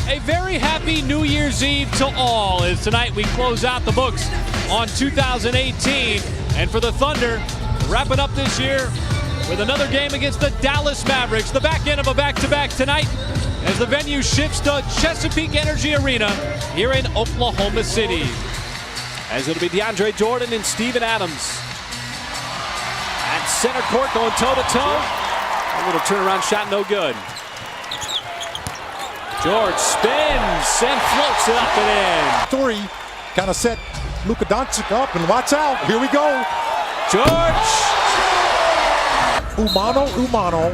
A very happy New Year's Eve to all, as tonight we close out the books on 2018. And for the Thunder, wrapping up this year with another game against the Dallas Mavericks. The back end of a back-to-back tonight as the venue shifts to Chesapeake Energy Arena here in Oklahoma City. As it'll be DeAndre Jordan and Steven Adams at center court going toe-to-toe. A little turnaround shot, no good. George spins and floats it up and in. Three kind of set Luka Doncic up, and watch out. Here we go. George. Umano.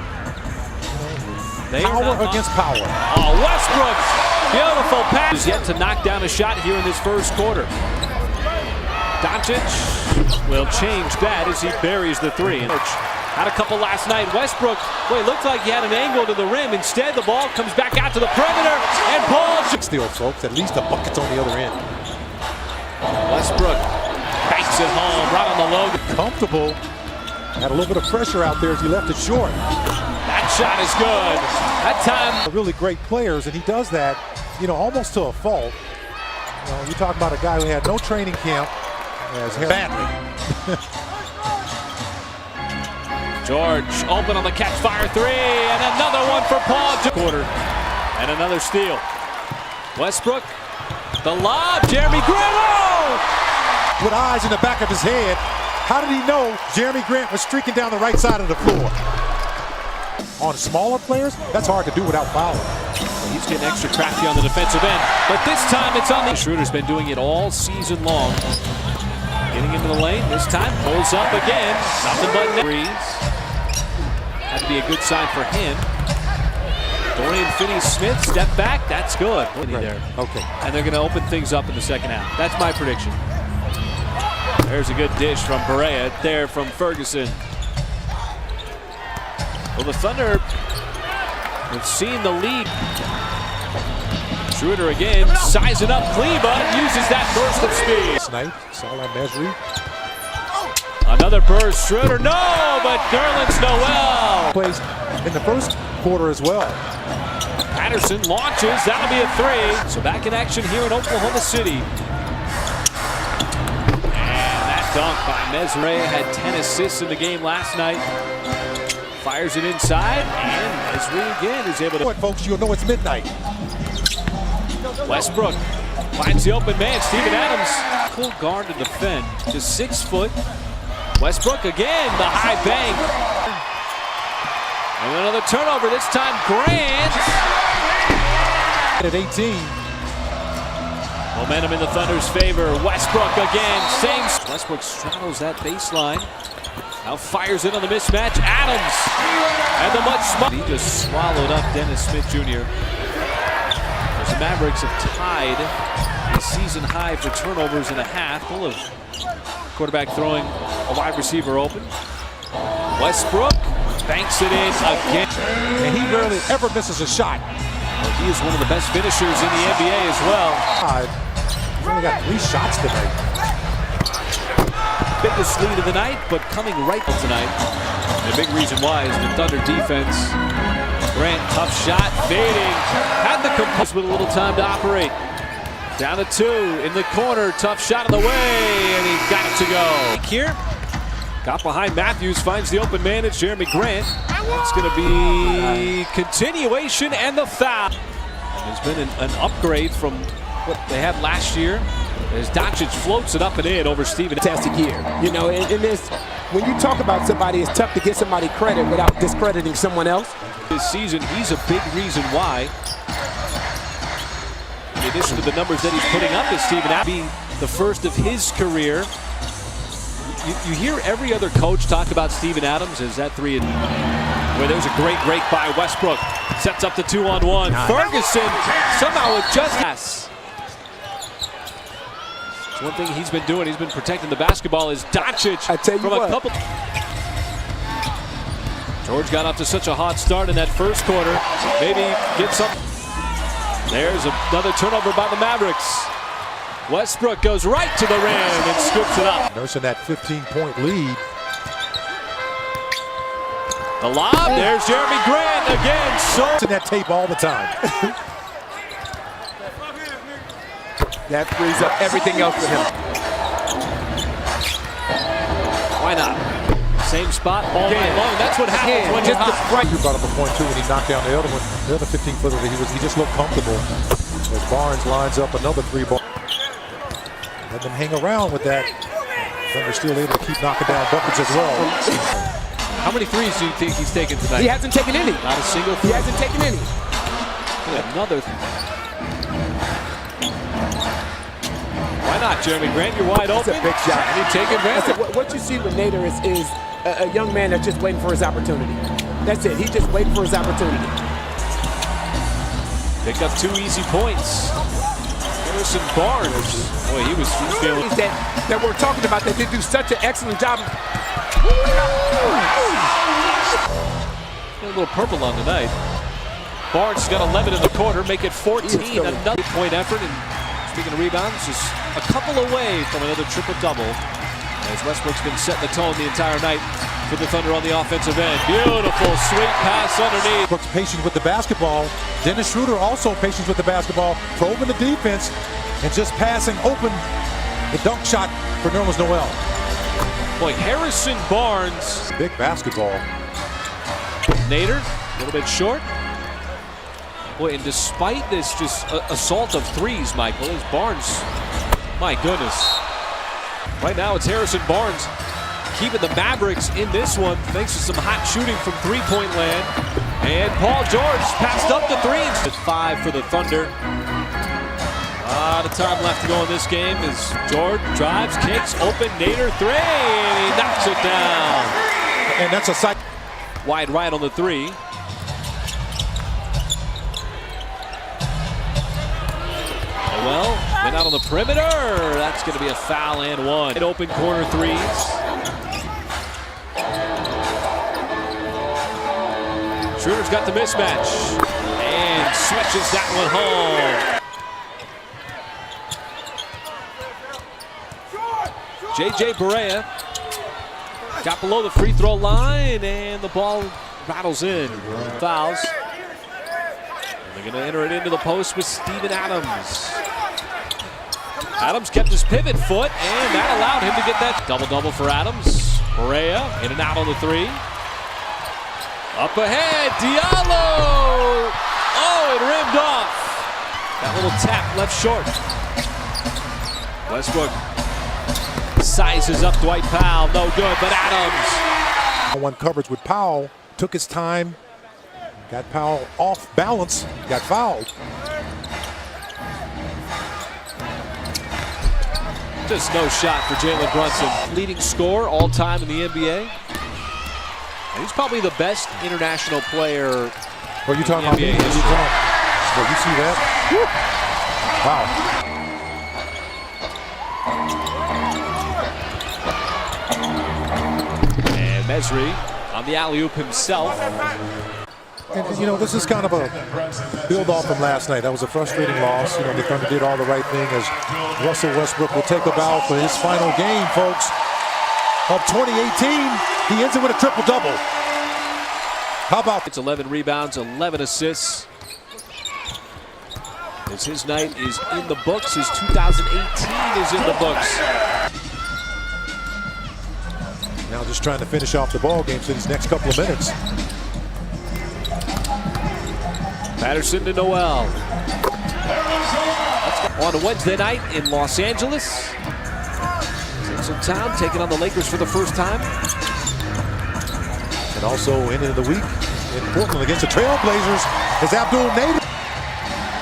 Power against power. Oh, Westbrook. Beautiful pass. Is yet to knock down a shot here in this first quarter. Doncic will change that as he buries the three. Had a couple last night. Westbrook, boy, it looked like he had an angle to the rim. Instead, the ball comes back out to the perimeter, and Paul. Still, folks, at least the bucket's on the other end. Westbrook banks it home, right on the low. Comfortable. Had a little bit of pressure out there as he left it short. That shot is good. That time. Really great players, and he does that, you know, almost to a fault. You know, you're talking about a guy who had no training camp. Badly. George open on the catch fire three, and another one for Paul. Quarter, and another steal. Westbrook, the lob, Jeremy Grant. Oh! With eyes in the back of his head, how did he know Jeremy Grant was streaking down the right side of the floor? On smaller players, that's hard to do without fouling. He's getting extra crafty on the defensive end, but this time it's on the. Schroeder's been doing it all season long. Getting into the lane, this time pulls up again. Nothing but threes. Had to be a good sign for him. Dorian Finney-Smith, step back, that's good. Right. There. Okay. And they're going to open things up in the second half. That's my prediction. There's a good dish from Berea, there from Ferguson. Well, the Thunder have seen the lead. Schroeder again, sizing up Kleba, uses that burst of speed. Snipe, saw that Mesri. Another burst, Schroeder, no, but Nerlens Noel. Plays in the first quarter as well. Patterson launches, that'll be a three. So back in action here in Oklahoma City. And that dunk by Mesri had 10 assists in the game last night. Fires it inside, and Mesri again is able to. What, folks, you'll know it's midnight. Westbrook finds the open man, Steven Adams. Full guard to defend, just 6 foot. Westbrook again, the high bank. And another turnover, this time Grant. At 18. Momentum in the Thunder's favor. Westbrook again, same. Westbrook straddles that baseline. Now fires in on the mismatch, Adams. And the much smaller. He just swallowed up Dennis Smith Jr. The Mavericks have tied a season high for turnovers and a half. Full of quarterback throwing a wide receiver open. Westbrook banks it in again. And he rarely ever misses a shot. Well, he is one of the best finishers in the NBA as well. He's only got 3 shots tonight. Biggest lead of the night, but coming right tonight. And a big reason why is the Thunder defense. Grant, tough shot, fading. Had the composure with a little time to operate. Down to 2 in the corner, tough shot on the way, and he got it to go. Here, got behind Matthews, finds the open man, it's Jeremy Grant. It's going to be continuation and the foul. There's been an upgrade from what they had last year, as Doncic floats it up and in over Steven. Fantastic year. You know, in this, when you talk about somebody, it's tough to get somebody credit without discrediting someone else. This season, he's a big reason why. In addition to the numbers that he's putting up, as Steven Adams being the first of his career. You hear every other coach talk about Steven Adams as that three, where there's a great break by Westbrook. Sets up the 2-on-1. Ferguson somehow adjusts. One thing he's been doing, he's been protecting the basketball, is Doncic I tell you from what. a couple. George got off to such a hot start in that first quarter. Maybe get some. There's another turnover by the Mavericks. Westbrook goes right to the rim and scoops it up. Nursing that 15-point lead. The lob, there's Jeremy Grant again. So in that tape all the time. That frees up everything else for him. Why not? Same spot all night long. That's what happens when you're hot. You brought up a point too when he knocked down the other one. The other 15-footer, he just looked comfortable. As Barnes lines up another three ball. Let them hang around with that. They're still able to keep knocking down buckets as well. How many threes do you think he's taken tonight? He hasn't taken any. Not a single three. He hasn't taken any. Another. Why not, Jeremy Grant? You're wide open. That's a big shot. And you take advantage. What you see with Nader is a young man that's just waiting for his opportunity. That's it. He's just waiting for his opportunity. Pick up 2 easy points. Harrison Barnes. Boy, he was feeling that we're talking about that they do such an excellent job. A little purple on tonight. Barnes got 11 in the quarter, make it 14. Another point effort. And speaking of rebounds, just a couple away from another triple-double. As Westbrook's been setting the tone the entire night for the Thunder on the offensive end. Beautiful, sweet pass underneath. Brooks patient with the basketball. Dennis Schroeder also patient with the basketball, probing the defense and just passing open the dunk shot for Nerlens Noel. Boy, Harrison Barnes. Big basketball. Nader, a little bit short. Boy, and despite this just assault of threes, Michael, is Barnes, my goodness. Right now it's Harrison Barnes keeping the Mavericks in this one thanks to some hot shooting from three-point land. And Paul George passed up the three. It's 5 for the Thunder. A lot of time left to go in this game as George drives, kicks, open, Nader three, and he knocks it down. And that's a side. Wide right on the three. Well, went out on the perimeter. That's going to be a foul and one. Open corner threes. Schroeder's got the mismatch and switches that one home. J.J. Barea got below the free throw line and the ball rattles in. Fouls. And they're going to enter it into the post with Steven Adams. Adams kept his pivot foot, and that allowed him to get that double-double for Adams. Barea in and out on the three. Up ahead, Diallo! Oh, it rimmed off. That little tap left short. Westbrook sizes up Dwight Powell. No good, but Adams. One coverage with Powell. Took his time. Got Powell off balance. Got fouled. Just no shot for Jalen Brunson. Leading scorer all time in the NBA. And he's probably the best international player. Are you talking about me? You see that? Wow. And Mesri on the alley-oop himself. And, you know, this is kind of a build-off from last night. That was a frustrating loss. You know, the Thunder did all the right thing as Russell Westbrook will take a bow for his final game, folks, of 2018. He ends it with a triple-double. How about it's 11 rebounds, 11 assists. As his night is in the books, his 2018 is in the books. Now just trying to finish off the ball game for these next couple of minutes. Patterson to Noel. On a Wednesday night in Los Angeles. Some town taking on the Lakers for the first time. And also end of the week in Portland against the Trailblazers is Abdul Nader.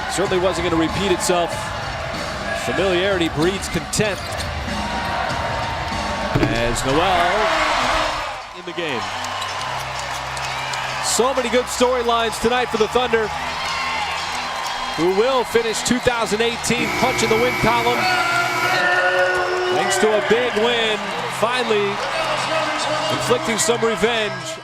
Certainly wasn't going to repeat itself. Familiarity breeds contempt. As Noel in the game. So many good storylines tonight for the Thunder, who will finish 2018 punching the win column thanks to a big win, finally inflicting some revenge.